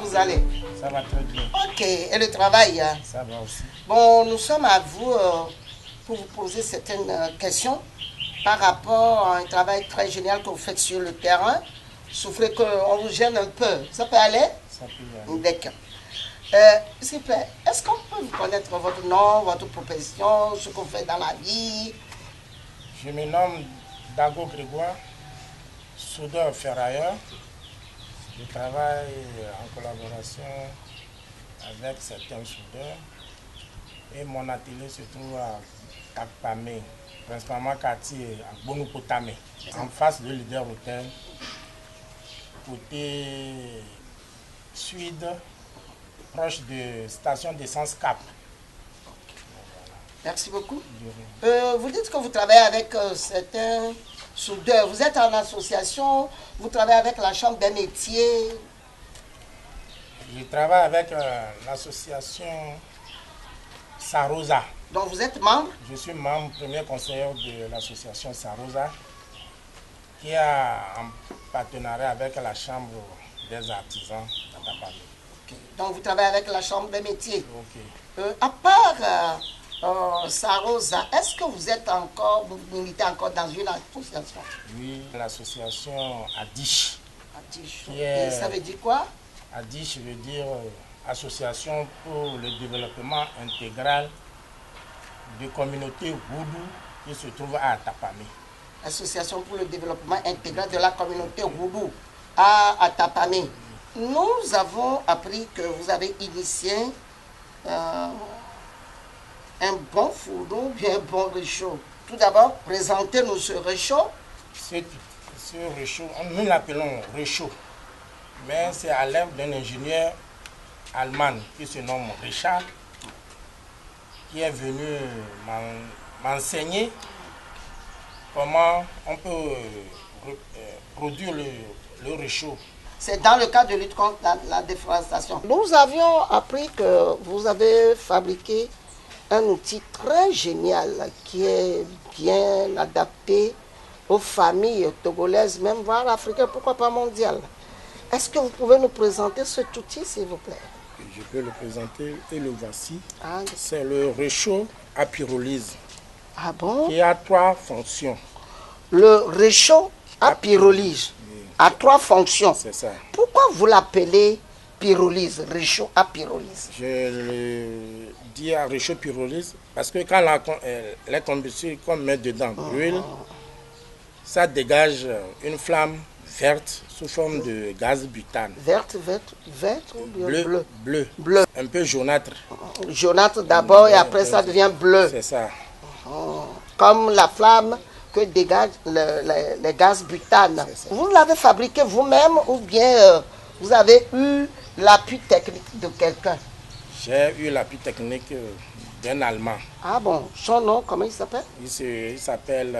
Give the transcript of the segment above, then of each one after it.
vous allez? Ça va très bien. Ok, et le travail? Ça va aussi. Bon, nous sommes à vous pour vous poser certaines questions par rapport à un travail très génial que vous faites sur le terrain. Souffrez qu'on vous gêne un peu. Ça peut aller? Ça peut aller. D'accord. S'il vous plaît, est-ce qu'on peut vous connaître votre nom, votre profession, ce que vous faites dans la vie? Je me nomme Dago Grégoire, soudeur ferrailleur. Je travaille en collaboration avec certains soudeurs. Et mon atelier se trouve à Takpamé, principalement quartier à Bonupotame, en face de Leader Hotel, côté sud, proche de station d'essence Cap. Merci beaucoup. Vous dites que vous travaillez avec certains soudeurs. Vous êtes en association, vous travaillez avec la Chambre des métiers. Je travaille avec l'association Sarosa. Donc vous êtes membre? Je suis membre, premier conseiller de l'association Sarosa, qui a un partenariat avec la Chambre des artisans d'Atapamé. Okay. Donc vous travaillez avec la Chambre des métiers. Okay. À part Sarosa, est-ce que vous êtes encore, vous militez encore dans une association? Oui, l'association Adish. Adish. Et ça veut dire quoi? Adish veut dire Association pour le développement intégral de communautés Woudou qui se trouve à Atapamé. Association pour le développement intégral de la communauté Woudou à Atapamé. Nous avons appris que vous avez initié un bon fourneau, bien un bon réchaud. Tout d'abord, présentez-nous ce réchaud. Ce réchaud, nous l'appelons réchaud, mais c'est à l'œuvre d'un ingénieur allemand qui se nomme Richard, qui est venu m'enseigner comment on peut produire le réchaud. C'est dans le cadre de lutte contre la déforestation. Nous avions appris que vous avez fabriqué un outil très génial qui est bien adapté aux familles togolaises, même voire africaines, pourquoi pas mondiales. Est-ce que vous pouvez nous présenter cet outil, s'il vous plaît? Je peux le présenter et le voici. Ah, c'est le réchaud à pyrolyse. Ah bon? Qui a 3 fonctions. Le réchaud à pyrolyse a 3 fonctions. C'est ça. Pourquoi vous l'appelez pyrolyse, réchaud à pyrolyse? Je le dis à réchaud pyrolyse parce que quand les combustibles qu'on met dedans brûlent, ça dégage une flamme verte sous forme de gaz butane. Verte ou bien bleu. Un peu jaunâtre. Jaunâtre d'abord et après ça devient bleu. C'est ça. Comme la flamme que dégage les gaz butane. Vous l'avez fabriqué vous-même ou bien vous avez eu l'appui technique de quelqu'un? J'ai eu l'appui technique d'un Allemand. Ah bon, son nom, comment il s'appelle? Il s'appelle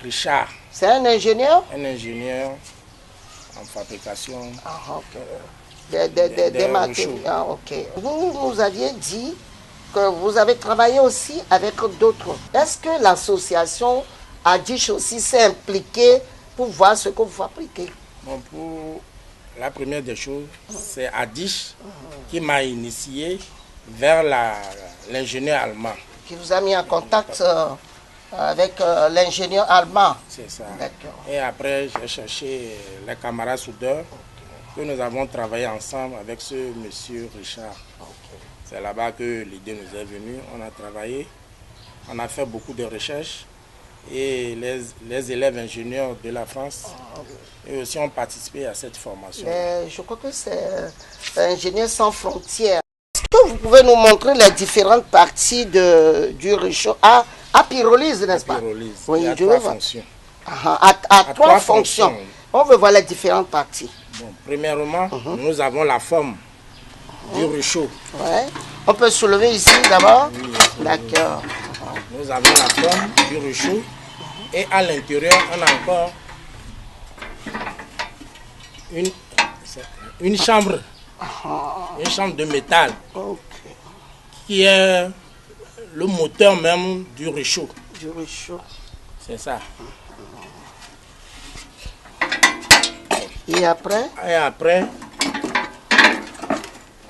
Richard. C'est un ingénieur? Un ingénieur en fabrication. Ah, ok. Des matériaux. Ah, ok. Vous nous aviez dit que vous avez travaillé aussi avec d'autres. Est-ce que l'association Adish aussi s'est impliquée pour voir ce que vous fabriquez? Bon, pour la première des choses, c'est Adish qui m'a initié vers l'ingénieur allemand. Qui vous a mis en contact avec l'ingénieur allemand. C'est ça. D'accord. Et après, j'ai cherché les camarades soudeurs que nous avons travaillé ensemble avec ce monsieur Richard. C'est là-bas que l'idée nous est venue. On a travaillé, on a fait beaucoup de recherches et les élèves ingénieurs de la France et aussi ont participé à cette formation. Je crois que c'est Ingénieurs sans frontières. Est-ce que vous pouvez nous montrer les différentes parties du réchaud à pyrolyse, n'est-ce pas? Pyrolyse. Oui, il y a 3 fonctions. À 3 fonctions. On veut voir les différentes parties. Bon, premièrement, nous avons la forme du réchaud. Ouais. On peut soulever ici d'abord. Oui, d'accord. Nous avons la forme du réchaud et à l'intérieur, on a encore une chambre. Une chambre de métal. Qui est le moteur même du réchaud. Du réchaud. C'est ça. Et après? Et après,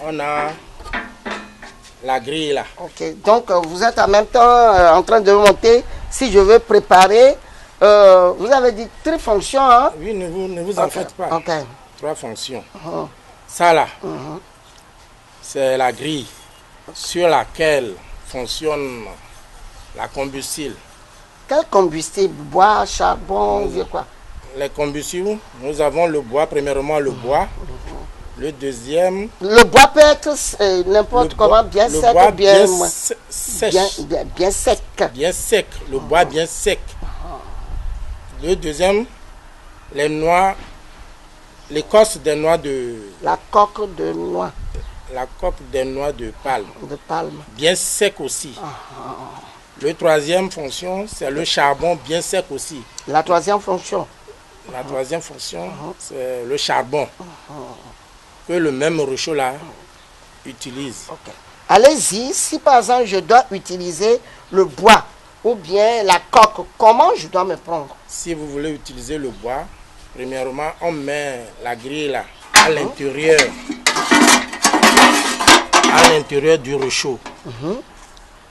on a la grille là. Ok, donc vous êtes en même temps en train de monter. Si je veux préparer, vous avez dit 3 fonctions. Hein? Oui, ne vous en faites pas. Ok. 3 fonctions. Ça là, c'est la grille sur laquelle fonctionne la combustible. Quel combustible? Bois, charbon, quoi? Les combustibles, nous avons le bois, premièrement le bois. Le deuxième... Le bois peut être n'importe comment, bien sec ou bien sèche. Bien sec. Bien sec, le bois bien sec. Le deuxième, les noix, l'écorce des noix de... La coque de noix. La coque des noix de palme. De palme. Bien sec aussi. Le troisième fonction, c'est le charbon bien sec aussi. La troisième fonction? La troisième fonction, c'est le charbon. Que le même Rochaud là utilise. Okay. Allez-y, si par exemple je dois utiliser le bois ou bien la coque, comment je dois me prendre? Si vous voulez utiliser le bois, premièrement, on met la grille là à l'intérieur du Rochaud.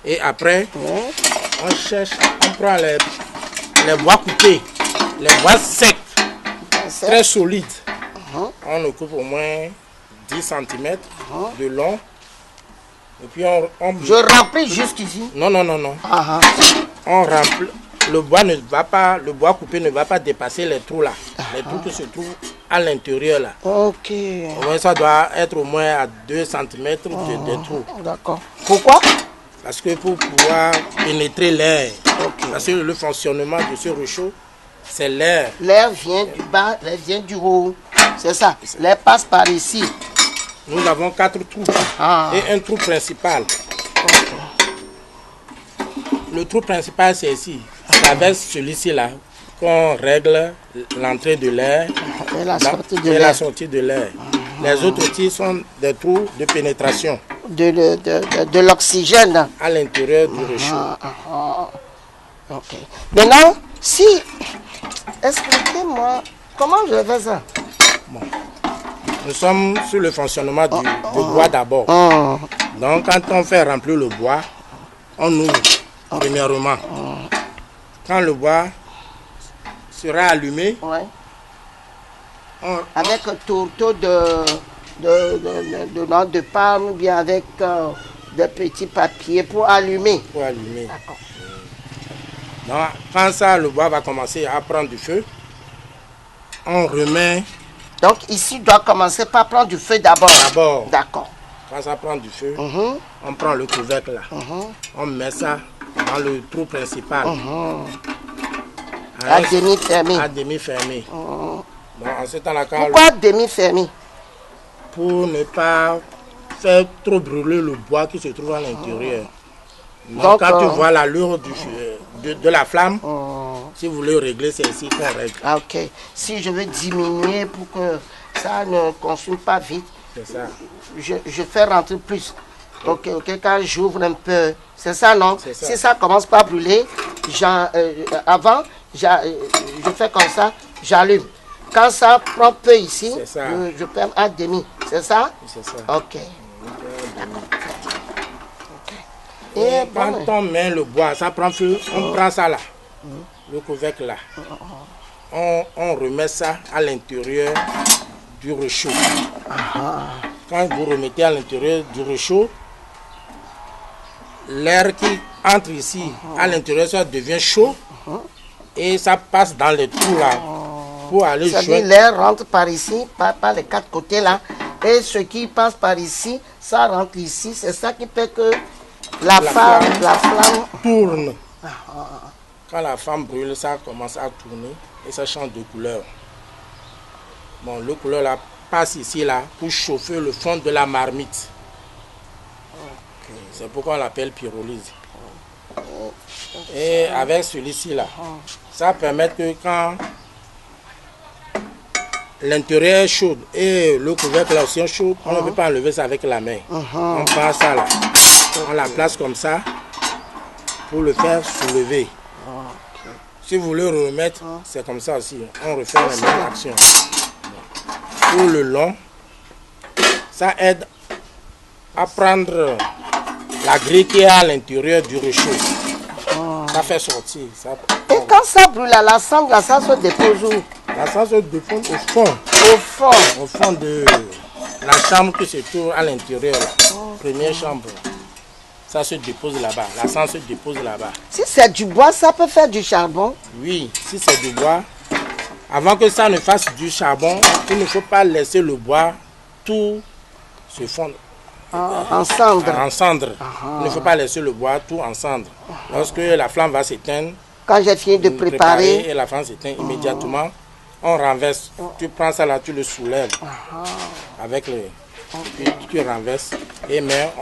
Et après, on cherche, on prend les bois coupés, les bois secs, très solides. On le coupe au moins 10 cm de long. Et puis je remplis jusqu'ici. Non. On remplit. Le bois coupé ne va pas dépasser les trous là. Les trous qui se trouvent à l'intérieur là. Ok. Ça doit être au moins à 2 cm de trous. D'accord. Pourquoi? Parce que pour pouvoir pénétrer l'air. Parce que le fonctionnement de ce Rochaud, c'est l'air. L'air vient du bas, l'air vient du haut. C'est ça. L'air passe par ici. Nous avons 4 trous et un trou principal. Le trou principal, c'est ici. C'est avec celui-ci là qu'on règle l'entrée de l'air et la sortie de l'air. Les autres outils sont des trous de pénétration. De l'oxygène. À l'intérieur du Rochaud. Ok. Maintenant, expliquez-moi comment je fais ça. Bon. Nous sommes sur le fonctionnement du bois d'abord. Donc, quand on fait remplir le bois, on ouvre premièrement. Quand le bois sera allumé, avec un tourteau de palme, ou bien avec des petits papiers pour allumer. D'accord. Donc, quand ça, le bois va commencer à prendre du feu, on remet. Donc ici, doit commencer par prendre du feu d'abord. D'accord. Quand ça prend du feu, on prend le couvercle là. On met ça dans le trou principal. À demi fermé. À demi fermé. Bon, en ce temps-là, pourquoi demi fermé? Pour ne pas faire trop brûler le bois qui se trouve à l'intérieur. Donc quand tu vois l'allure de la flamme, si vous voulez régler, c'est ici qu'on règle. Ok. Si je veux diminuer pour que ça ne consume pas vite, c'est ça. Je fais rentrer plus. Ok, quand j'ouvre un peu, c'est ça, non? Ça. Si ça commence pas à brûler, avant, je fais comme ça, j'allume. Quand ça prend peu ici, je ferme à demi. C'est ça? C'est ça. Ok. Et quand on met le bois, ça prend feu, on prend ça là, le couvercle là. On remet ça à l'intérieur du Rochaud. Quand vous remettez à l'intérieur du Rochaud, l'air qui entre ici à l'intérieur, ça devient chaud et ça passe dans les trous là pour aller jouer. C'est-à-dire l'air rentre par ici, par les 4 côtés là, et ce qui passe par ici, ça rentre ici. C'est ça qui fait que la flamme tourne. Quand la flamme brûle, ça commence à tourner et ça change de couleur. Bon, le couleur là passe ici là pour chauffer le fond de la marmite. C'est pourquoi on l'appelle pyrolyse. Et avec celui-ci là, ça permet que quand l'intérieur est chaud et le couvercle là aussi est chaud, on ne peut pas enlever ça avec la main. On prend ça là, on la place comme ça pour le faire soulever. Si vous voulez remettre, c'est comme ça aussi. On refait la même action. Pour le long, ça aide à prendre la grille qui est à l'intérieur du réchaud. Ça fait sortir. Ça... Et quand ça brûle, la cendre, là, ça se dépose où? La cendre se dépose au fond. Au fond. Au fond de la chambre qui se trouve à l'intérieur. Première chambre. Ça se dépose là-bas. La cendre se dépose là-bas. Si c'est du bois, ça peut faire du charbon? Oui, si c'est du bois. Avant que ça ne fasse du charbon, il ne faut pas laisser le bois tout se fondre. En cendre. En cendre. Il ne faut pas laisser le bois tout en cendre. Lorsque la flamme va s'éteindre, quand j'ai fini de préparer, et la flamme s'éteint immédiatement, on renverse. Tu prends ça là, tu le soulèves avec le. Tu renverses. Et mais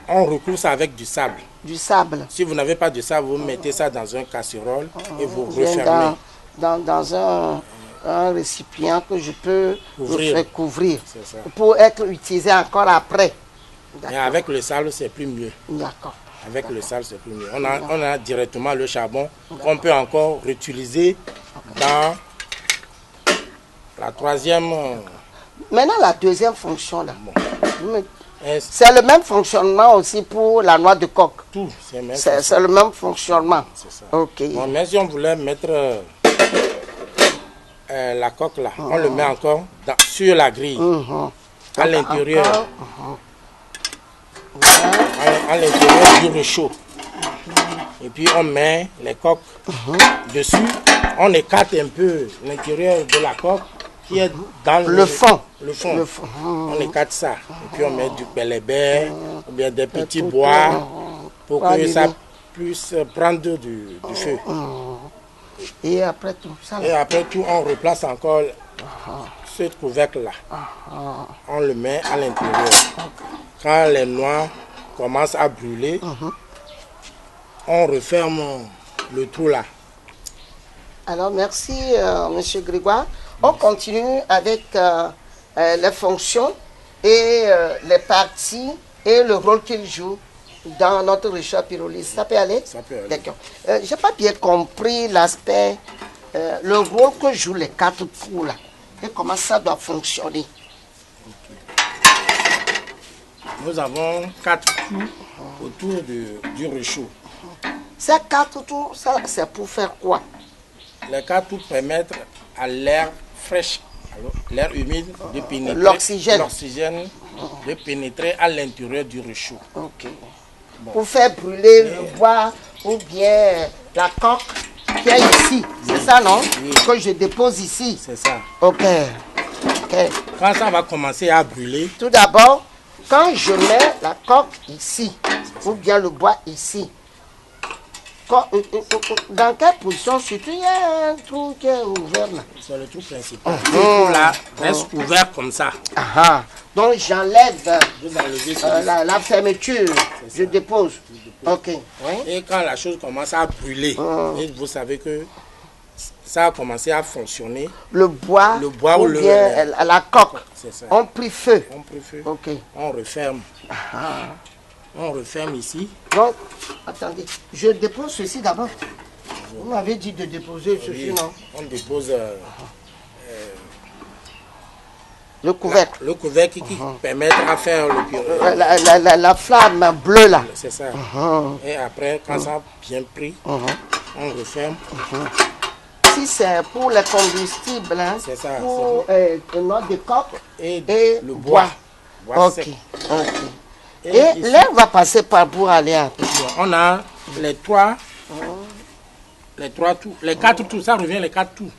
on recouvre ça avec du sable. Du sable. Si vous n'avez pas de sable, vous mettez ça dans un casserole et vous refermez. Dans un récipient que je peux couvrir pour être utilisé encore après. Et avec le sable, c'est plus mieux. D'accord. Avec le sable, c'est plus mieux. On a directement le charbon qu'on peut encore réutiliser dans la troisième. Maintenant, la deuxième fonction, là. Bon. C'est le même fonctionnement aussi pour la noix de coque. Tout, c'est le même fonctionnement. C'est ça. Ok. Bon, mais si on voulait mettre la coque là, on le met encore sur la grille, à l'intérieur. À l'intérieur du réchaud. Et puis on met les coques dessus. On écarte un peu l'intérieur de la coque qui est dans le fond. Le fond. On écarte ça. Et puis on met du pélébé ou bien des petits bois pour que ça puisse prendre du feu. Et après tout ça. Et après tout, on replace encore ce couvercle là. On le met à l'intérieur. Quand les noix commencent à brûler, on referme le trou là. Alors merci Monsieur Grégoire. On continue avec les fonctions et les parties et le rôle qu'il joue dans notre réchaud à pyrolyse. Ça peut aller? Ça peut aller. D'accord. Je n'ai pas bien compris l'aspect, le rôle que jouent les 4 trous là et comment ça doit fonctionner. Nous avons 4 trous autour du réchaud. Ces 4 trous, c'est pour faire quoi? Les 4 trous permettent à l'air fraîche, l'air humide de pénétrer. L'oxygène de pénétrer à l'intérieur du réchaud. Ok. Bon. Pour faire brûler le bois ou bien la coque qui est ici. C'est ça, non? Oui. Que je dépose ici. C'est ça. Ok. Quand ça va commencer à brûler. Tout d'abord, quand je mets la coque ici, ou bien le bois ici, dans quelle position surtout il y a un trou qui est ouvert là? C'est le trou principal. Le trou là reste ouvert comme ça. Donc j'enlève la fermeture, je dépose. Ok. Et quand la chose commence à brûler, et vous savez que ça a commencé à fonctionner. Le bois ou bien la coque. On prit feu. On prit feu. Ok. On referme. On referme ici. Donc, attendez, je dépose ceci d'abord. Vous m'avez dit de déposer ceci, non? On dépose le couvercle. Le couvercle qui permet à faire le pyro. La flamme bleue là. C'est ça. Et après, quand ça a bien pris, on referme. Si c'est pour le combustible, hein, c'est ça. Pour noix de coque et le bois. Ok. Et l'air va passer par pour aller à... On a les 3 tours. Les 4 tours, ça revient les 4 tours.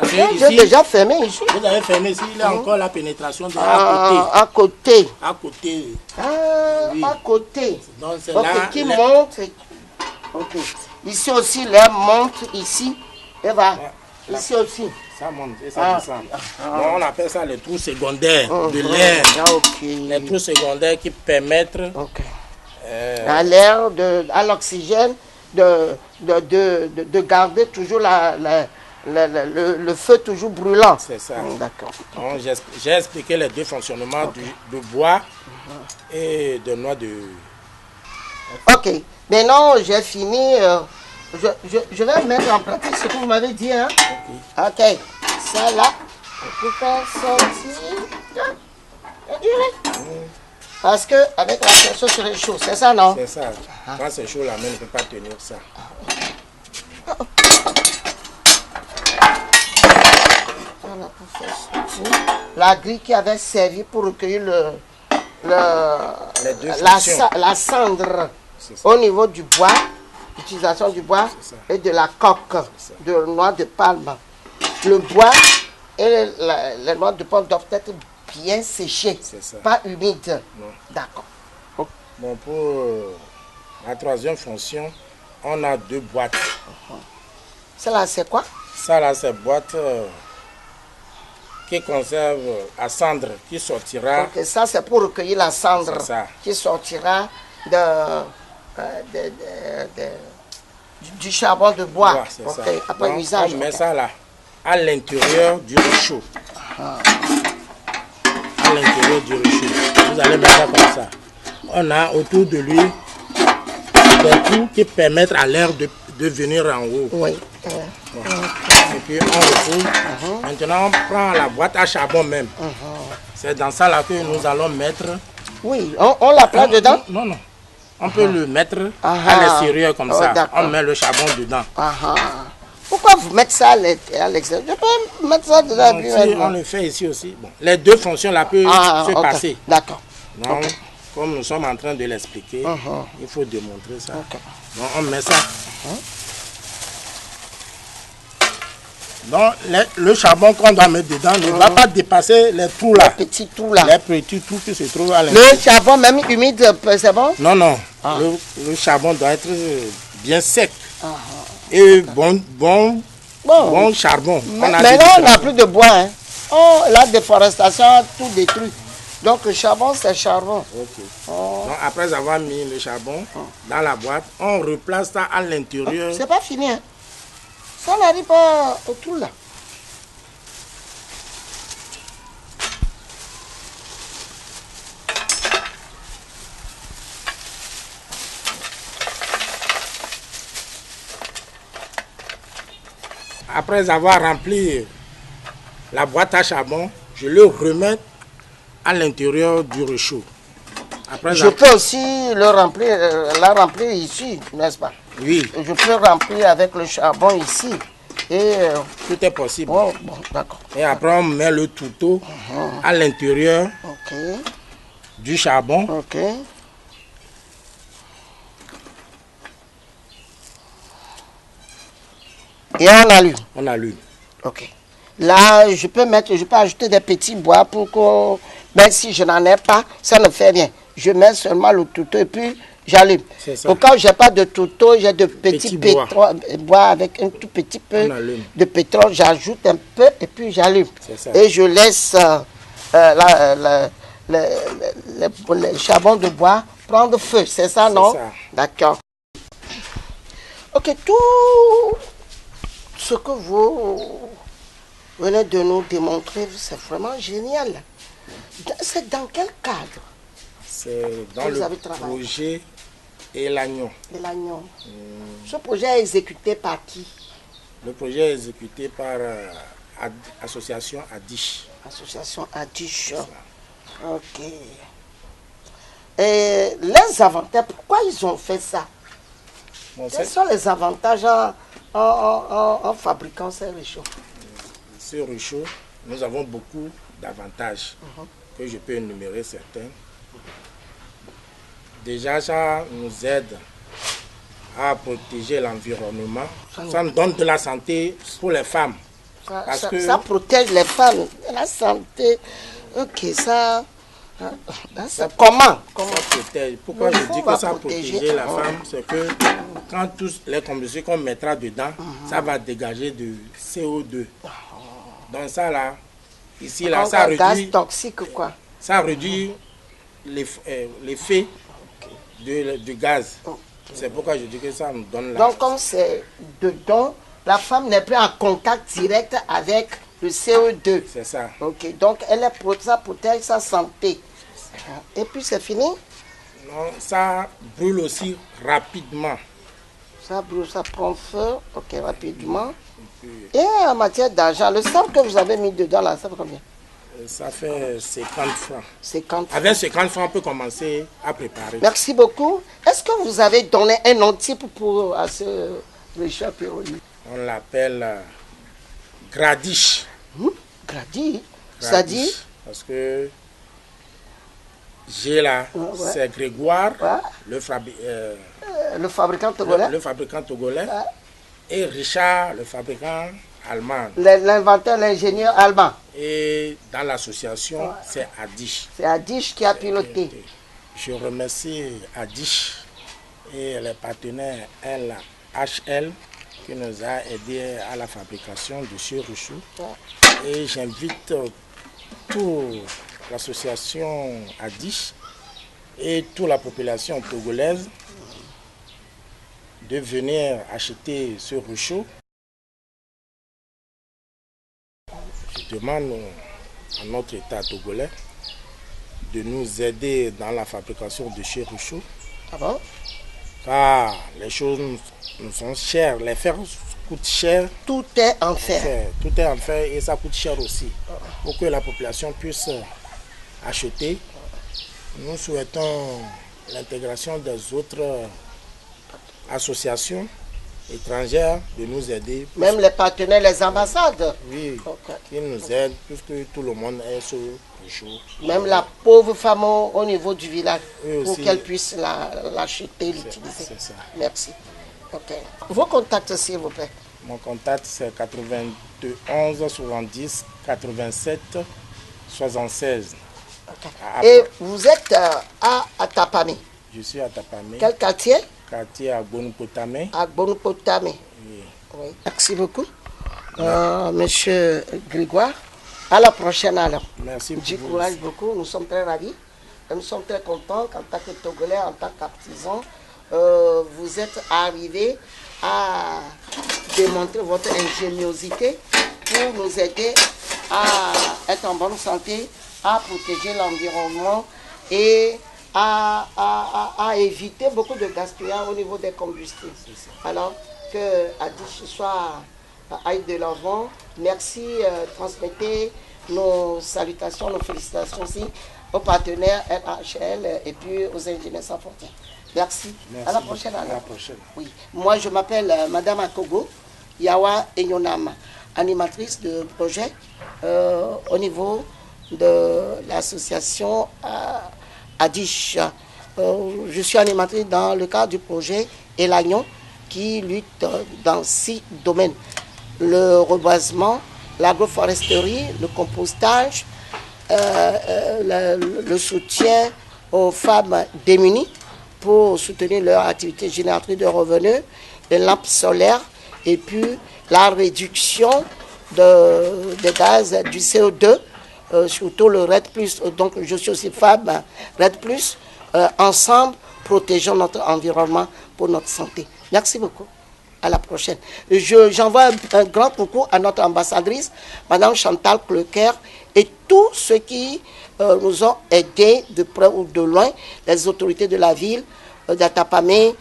J'ai déjà fermé ici. Vous avez fermé ici, il y a encore la pénétration de à côté. À côté. Oui. À côté. Donc c'est là. Qui monte. Ok. Ici aussi, l'air monte ici. Et va. Ici aussi. Ça monte et ça descend. Bon, on appelle ça les trous secondaires de l'air. Les trous secondaires qui permettent à l'air, à l'oxygène, de garder toujours le feu toujours brûlant. C'est ça. D'accord. J'ai expliqué les 2 fonctionnements de bois et de noix de... Ok. Maintenant, j'ai fini. Je vais mettre en pratique ce que vous m'avez dit. Hein? Ok. Ça là, on peut faire sortir. Parce que avec la pression sur les chaud, c'est ça, non? C'est ça. Quand c'est chaud, la main ne peut pas tenir ça. La grille qui avait servi pour recueillir Les deux la cendre au niveau du bois, l'utilisation du bois et de la coque de noix de palme. Le bois et les noix de palme doivent être bien séchées, pas humides. D'accord. Bon, pour la troisième fonction, on a 2 boîtes. Ça là, c'est quoi? Ça là, c'est boîte qui conserve la cendre qui sortira. Ok, ça c'est pour recueillir la cendre qui sortira du charbon de bois. Okay, après l'usage. On met ça là, à l'intérieur du réchaud. À l'intérieur du réchaud. Vous allez mettre ça comme ça. On a autour de lui des trous qui permettent à l'air de venir en haut. Oui. Et puis on retrouve. Maintenant on prend la boîte à charbon même. C'est dans ça là que nous allons mettre. Oui, on la place dedans? Non, non. On peut le mettre à l'extérieur comme ça. On met le charbon dedans. Pourquoi vous mettez ça à l'extérieur? Je peux mettre ça dedans. Si on le fait ici aussi. Bon, les deux fonctions là peuvent se passer. D'accord. Donc, comme nous sommes en train de l'expliquer, il faut démontrer ça. Donc on met ça. Donc le charbon qu'on doit mettre dedans ne va pas dépasser les trous là. Les petits trous là. Les petits trous qui se trouvent à l'intérieur. Le charbon même humide, c'est bon? Non, non. Le charbon doit être bien sec. Et bon charbon. Maintenant on n'a plus de bois. Hein. Oh, la déforestation a tout détruit. Donc le charbon, c'est charbon. Donc, après avoir mis le charbon dans la boîte, on replace ça à l'intérieur. C'est pas fini. Hein. Ça n'arrive pas au trou là. Après avoir rempli la boîte à charbon, je le remets à l'intérieur du réchaud. Je peux aussi la remplir ici, n'est-ce pas? Oui. Je peux remplir avec le charbon ici. Et tout est possible. Oh, bon, d'accord. Et après, on met le touteau à l'intérieur du charbon. Et on allume. On allume. Ok. Là, je peux ajouter des petits bois pour que, même si je n'en ai pas, ça ne fait rien. Je mets seulement le touteau et puis j'allume. Au cas où je n'ai pas de touteau, j'ai de petits bois avec un tout petit peu de pétrole. J'ajoute un peu et puis j'allume. Et je laisse le charbon de bois prendre feu. C'est ça, non? D'accord. Ok, tout ce que vous venez de nous démontrer, c'est vraiment génial. C'est dans quel cadre? C'est dans le projet Elagnon. Elagnon. Ce projet est exécuté par qui? Le projet est exécuté par l'association Adish. Association Adish. Ok. Et les avantages, pourquoi ils ont fait ça? Quels sont les avantages en fabriquant ces réchauds? Ces réchauds, nous avons beaucoup d'avantages que je peux énumérer certains. Déjà, ça nous aide à protéger l'environnement. Ça nous donne de la santé pour les femmes. Ça protège les femmes, la santé. Ok, ça... Comment ça protège. Pourquoi je dis que ça protège la femme? C'est que quand tous les combustibles qu'on mettra dedans, ça va dégager du CO2. Donc ça là, ici là, ça réduit... gaz toxique quoi? Ça réduit l'effet du gaz. C'est pourquoi je dis que ça nous donne la... Donc comme c'est dedans, la femme n'est plus en contact direct avec le CO2. C'est ça. Ok, donc ça protège sa santé. Et puis c'est fini? Non, ça brûle aussi rapidement. Ça brûle, ça prend feu, ok, rapidement. Et en matière d'argent, le sable que vous avez mis dedans là, ça fait combien? Ça fait 50 francs. 50 francs. Avec 50 francs, on peut commencer à préparer. Merci beaucoup. Est-ce que vous avez donné un nom type à ce Richard Piroli? On l'appelle Gradiche. Gradiche, c'est-à-dire? Parce que j'ai là, c'est Grégoire, le fabricant togolais. Le fabricant togolais. Et Richard, le fabricant allemand. L'inventeur, l'ingénieur allemand. Et dans l'association, c'est Adish. C'est Adish qui a piloté. Je remercie Adish et les partenaires LHL qui nous a aidés à la fabrication de ce ruchou. Et j'invite toute l'association Adish et toute la population togolaise de venir acheter ce ruchou. Je demande à notre État togolais de nous aider dans la fabrication de ce ruchou. Ah bon? Car les choses nous sont chères, les fers coûtent cher. Tout est en fer. Tout est en fer et ça coûte cher aussi. Pour que la population puisse acheter, nous souhaitons l'intégration des autres associations étrangères de nous aider. Même les partenaires, les ambassades? Oui, qui nous aident puisque tout le monde est sur le jour. Même la pauvre femme au niveau du village, oui, pour qu'elle puisse l'acheter, l'utiliser. C'est ça. Merci. Ok. Vos contacts, s'il vous plaît. Mon contact, c'est 91 70 87 76. Okay. Et vous êtes à Atapamé? Je suis à Tapamé. Quel quartier? Quartier à Gbonupotame. À Gbonupotame. Oui. Oui. Merci beaucoup. Monsieur Grégoire, à la prochaine alors. Merci beaucoup. Du courage beaucoup, nous sommes très ravis. Nous sommes très contents qu'en tant que Togolais, en tant qu'artisan, vous êtes arrivés à démontrer votre ingéniosité pour nous aider à être en bonne santé, à protéger l'environnement et à éviter beaucoup de gaspillage au niveau des combustibles. Alors que Adish aille de l'avant. Merci, transmettez nos salutations, nos félicitations aussi aux partenaires LHL et puis aux ingénieurs sans frontières. Merci. À la prochaine. À la prochaine. Oui. Moi, je m'appelle Madame Akogo Yawa Enyonama, animatrice de projet au niveau de l'association Adish. Je suis animatrice dans le cadre du projet Elagnon qui lutte dans 6 domaines. Le reboisement, l'agroforesterie, le compostage, le soutien aux femmes démunies pour soutenir leur activité génératrice de revenus, les lampes solaires et puis la réduction des gaz du CO2, surtout le RED+. Donc je suis aussi femme RED+. Ensemble, protégeons notre environnement pour notre santé. Merci beaucoup. À la prochaine. J'envoie un grand coucou à notre ambassadrice, Madame Chantal Clequer, et tous ceux qui nous ont aidés de près ou de loin, les autorités de la ville d'Atapamé,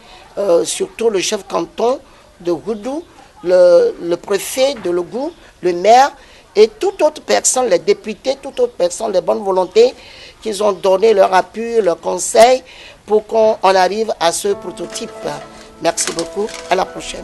surtout le chef canton de Goudou, le préfet de Logou, le maire, et toute autre personne, les députés, toute autre personne, les bonnes volontés, qui ont donné leur appui, leur conseil pour qu'on arrive à ce prototype. Merci beaucoup. À la prochaine.